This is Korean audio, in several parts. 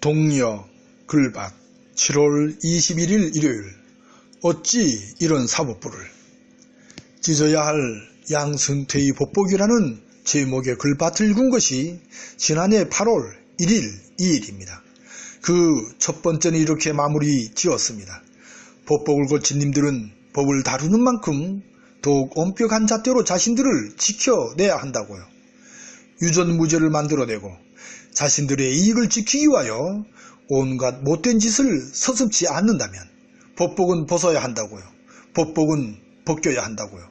동리역 글밭 7월 21일 일요일. 어찌 이런 사법부를. 찢어야 할 양승태의 법복이라는 제목의 글밭을 읽은 것이 지난해 8월 1일 2일입니다. 그 첫 번째는 이렇게 마무리 지었습니다. 법복을 거친 님들은 법을 다루는 만큼 더욱 엄격한 잣대로 자신들을 지켜내야 한다고요. 유전무죄를 만들어내고 자신들의 이익을 지키기 위하여 온갖 못된 짓을 서슴지 않는다면 법복은 벗어야 한다고요. 법복은 벗겨야 한다고요.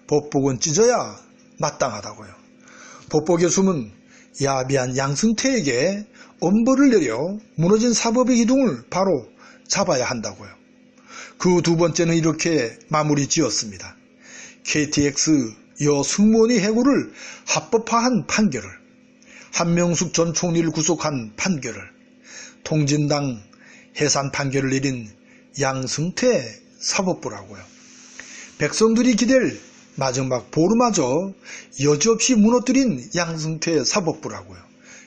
법복은 찢어야 마땅하다고요. 법복의 숨은 야비한 양승태에게 엄벌을 내려 무너진 사법의 기둥을 바로 잡아야 한다고요. 그 두 번째는 이렇게 마무리 지었습니다. KTX 여 승무원의 해고를 합법화한 판결을, 한명숙 전 총리를 구속한 판결을, 통진당 해산 판결을 내린 양승태 사법부라고요. 백성들이 기댈 마지막 보루마저 여지없이 무너뜨린 양승태 사법부라고요.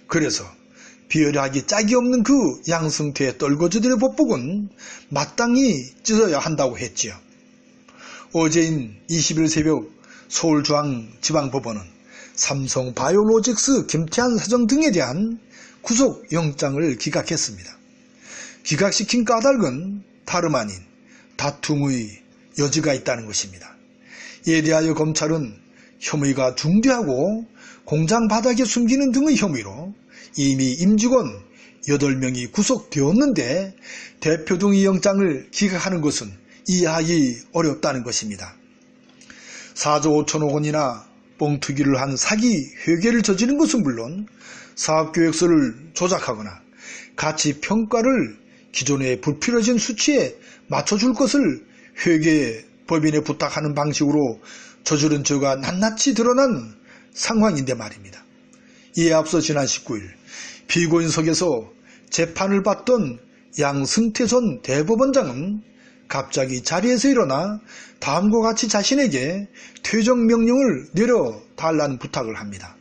그래서 비열하기 짝이 없는 그 양승태의 떨거지들의 법복은 마땅히 찢어야 한다고 했지요. 어제인 20일 새벽 서울중앙지방법원은 삼성바이오로직스 김태한 사장 등에 대한 구속영장을 기각했습니다. 기각시킨 까닭은 다름 아닌 다툼의 여지가 있다는 것입니다. 이에 대하여 검찰은 혐의가 중대하고 공장 바닥에 숨기는 등의 혐의로 이미 임직원 8명이 구속되었는데 대표 등의 영장을 기각하는 것은 이해하기 어렵다는 것입니다. 4조 5천억 원이나 뻥튀기를 한 사기 회계를 저지른 것은 물론 사업계획서를 조작하거나 가치평가를 기존의 불필요해진 수치에 맞춰줄 것을 회계법인에 부탁하는 방식으로 저지른 죄가 낱낱이 드러난 상황인데 말입니다. 이에 앞서 지난 19일 피고인석에서 재판을 받던 양승태 전 대법원장은 갑자기 자리에서 일어나 다음과 같이 자신에게 퇴정명령을 내려달라는 부탁을 합니다.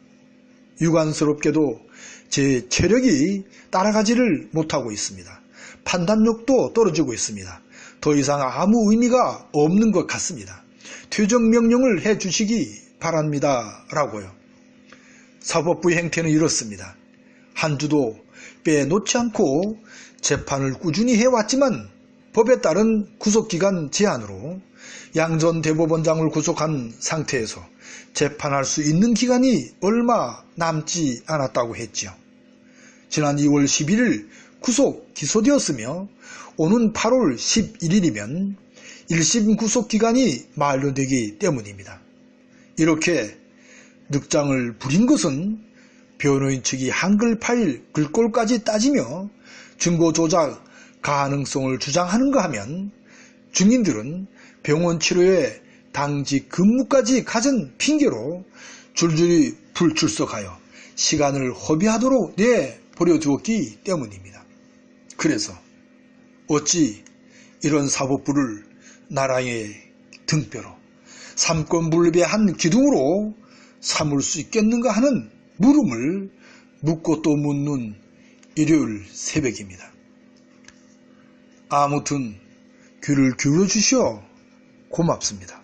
유관스럽게도 제 체력이 따라가지를 못하고 있습니다. 판단력도 떨어지고 있습니다. 더 이상 아무 의미가 없는 것 같습니다. 퇴정명령을 해주시기 바랍니다. 라고요. 사법부의 행태는 이렇습니다. 한 주도 빼놓지 않고 재판을 꾸준히 해왔지만 법에 따른 구속기간 제한으로 양 전 대법원장을 구속한 상태에서 재판할 수 있는 기간이 얼마 남지 않았다고 했지요. 지난 2월 11일 구속 기소되었으며 오는 8월 11일이면 1심 구속기간이 만료되기 때문입니다. 이렇게 늑장을 부린 것은 변호인 측이 한글 파일 글꼴까지 따지며 증거 조작 가능성을 주장하는가 하면 증인들은 병원 치료에 당직 근무까지 가진 핑계로 줄줄이 불출석하여 시간을 허비하도록 내버려 두었기 때문입니다. 그래서 어찌 이런 사법부를 나라의 등뼈로 삼권분립의 기둥으로 삼을 수 있겠는가 하는 물음을 묻고 또 묻는 일요일 새벽입니다. 아무튼 귀를 기울여 주시어 고맙습니다.